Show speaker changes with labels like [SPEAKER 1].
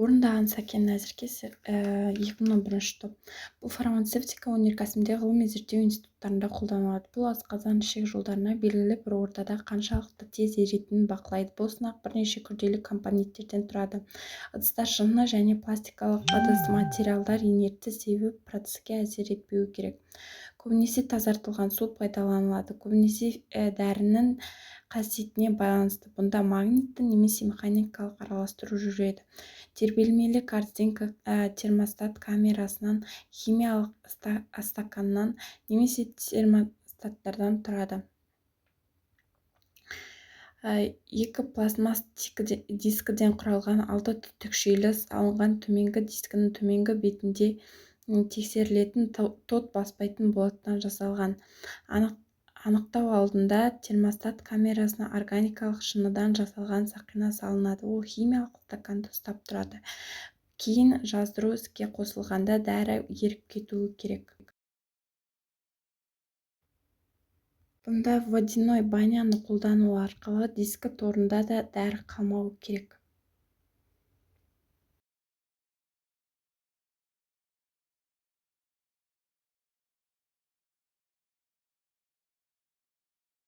[SPEAKER 1] Орындаған Сәкен Нәзіркесов 2011 топ. Бұл фармацевтика өнеркәсібінде ғылыми зерттеу институттарында қолданылады. Бұл асқазан ішек жолдарына белгілі бір ортада қаншалықты тез еретінін бақылайды. Бұл сынақ бірнеше күрделі компоненттерден тұрады. Ыдыстар шыны және пластикалық ыдыс материалдар инертті, себебі процеске әсер етпеуі керек. Көбінесе тазартылған су пайдаланылады. Көбінесе дәрінің қасиетіне байланысты. Бұнда магнитті немесе механикалық араластыру жүреді. Тербелмелі картинка термостат камерасынан, химиялық стаканнан немесе термостаттардан тұрады. Екі пластмасс дискіден құралған, алты түтікшелі салынған, төменгі дискінің төменгі бетінде тексерілетін тот баспайтын болаттан жасалған. Анықтау алдында термостат камерасына органикалық шыныдан жасалған сақина салынады. Ол химиялық стаканды ұстап тұрады. Кейін жаздыру іске қосылғанда дәрі еріп кетуі керек. Бұнда водяной баняны қолдану арқылы дискі торында да дәрі қалмауы керек.